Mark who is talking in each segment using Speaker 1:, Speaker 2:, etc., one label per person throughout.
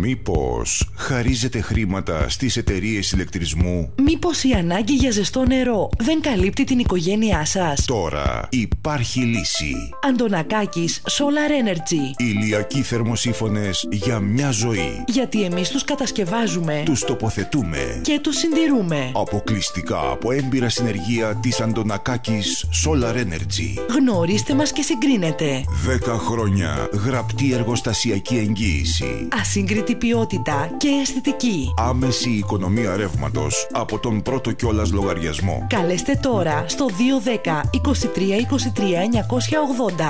Speaker 1: Μήπως χαρίζετε χρήματα στις εταιρείες ηλεκτρισμού?
Speaker 2: Μήπως η ανάγκη για ζεστό νερό δεν καλύπτει την οικογένειά σας?
Speaker 1: Τώρα υπάρχει λύση.
Speaker 2: Αντωνακάκης Solar Energy.
Speaker 1: Ηλιακοί θερμοσύφωνες για μια ζωή.
Speaker 2: Γιατί εμείς τους κατασκευάζουμε,
Speaker 1: Τους τοποθετούμε
Speaker 2: και τους συντηρούμε.
Speaker 1: αποκλειστικά από έμπειρα συνεργεία της Αντωνακάκης Solar Energy.
Speaker 2: Γνωρίστε μας και συγκρίνετε.
Speaker 1: 10 χρόνια γραπτή εργοστασιακή εγγύηση.
Speaker 2: Ασύγκριτη ποιότητα και αισθητική.
Speaker 1: Άμεση οικονομία ρεύματος από τον πρώτο κιόλας λογαριασμό.
Speaker 2: Καλέστε τώρα στο 210 23 23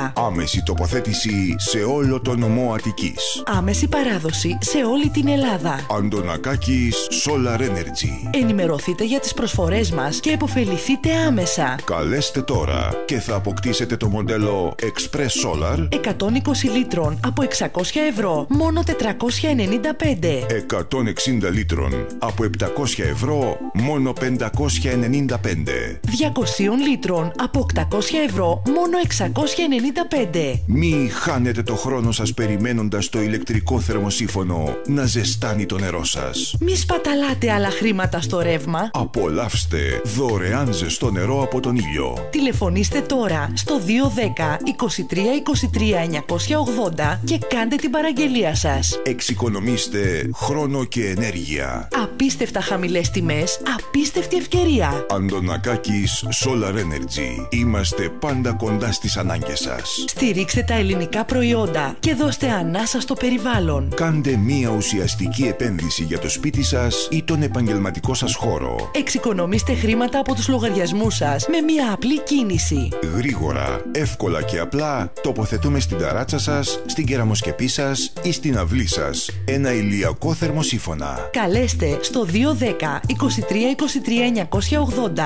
Speaker 2: 980.
Speaker 1: Άμεση τοποθέτηση σε όλο το νομό Αττικής.
Speaker 2: Άμεση παράδοση σε όλη την Ελλάδα.
Speaker 1: Αντωνακάκης Solar Energy.
Speaker 2: Ενημερωθείτε για τις προσφορές μας και επωφεληθείτε άμεσα.
Speaker 1: Καλέστε τώρα και θα αποκτήσετε το μοντέλο Express Solar
Speaker 2: 120 λίτρων από 600 ευρώ, μόνο 495.
Speaker 1: 160 λίτρων από 700 ευρώ, μόνο 595.
Speaker 2: 200 λίτρων από 800 ευρώ, μόνο 695.
Speaker 1: Μη χάνετε το χρόνο σας περιμένοντας το ηλεκτρικό θερμοσύφωνο να ζεστάνει το νερό σας.
Speaker 2: Μη σπαταλάτε άλλα χρήματα στο ρεύμα.
Speaker 1: Απολαύστε δωρεάν ζεστό νερό από τον ήλιο.
Speaker 2: Τηλεφωνήστε τώρα στο 210 23 23 980 και κάντε την παραγγελία σας.
Speaker 1: Εξοικονομήστε χρόνο και ενέργεια.
Speaker 2: Απίστευτα χαμηλές τιμές, απίστευτη ευκαιρία.
Speaker 1: Αντωνακάκης Solar Energy. Είμαστε πάντα κοντά στις ανάγκες σας.
Speaker 2: Στηρίξτε τα ελληνικά προϊόντα και δώστε ανάσα στο περιβάλλον.
Speaker 1: Κάντε μία ουσιαστική επένδυση για το σπίτι σας ή τον επαγγελματικό σας χώρο.
Speaker 2: Εξοικονομήστε χρήματα από τους λογαριασμούς σας με μία απλή κίνηση.
Speaker 1: Γρήγορα, εύκολα και απλά τοποθετούμε στην ταράτσα σας, στην κεραμοσκεπή σας ή στην αυλή σας ένα ηλιακό θερμοσύφωνα.
Speaker 2: Καλέστε στο 210 23 23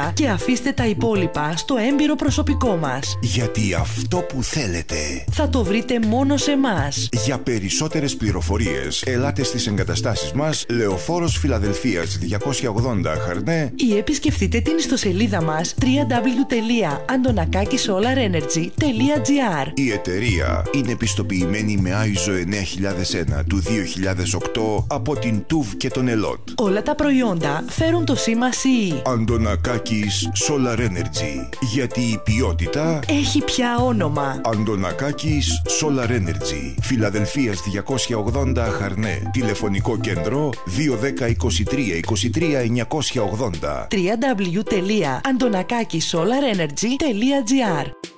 Speaker 2: 980 και αφήστε τα υπόλοιπα στο έμπειρο προσωπικό μας.
Speaker 1: Γιατί αυτό που θέλετε
Speaker 2: Θα το βρείτε μόνο σε μας.
Speaker 1: Για περισσότερες πληροφορίες ελάτε στις εγκαταστάσεις μας Λεωφόρος Φιλαδελφίας 280 Χαρνέ
Speaker 2: Ή επισκεφτείτε την ιστοσελίδα μας www.andonakakisolarenergy.gr.
Speaker 1: Η εταιρεία είναι πιστοποιημένη με ISO 9001 του 2008 από την TÜV και τον ΕΛΟΤ.
Speaker 2: Όλα τα προϊόντα φέρουν το σήμα CE.
Speaker 1: Αντωνακάκης Solar Energy. Γιατί η ποιότητα
Speaker 2: Έχει πια όνομα.
Speaker 1: Αντωνακάκης Solar Energy. Φιλαδελφίας 280 Χαρνέ. Τηλεφωνικό κέντρο 210 23 23 980.
Speaker 2: www.andonakakisolarenergy.gr.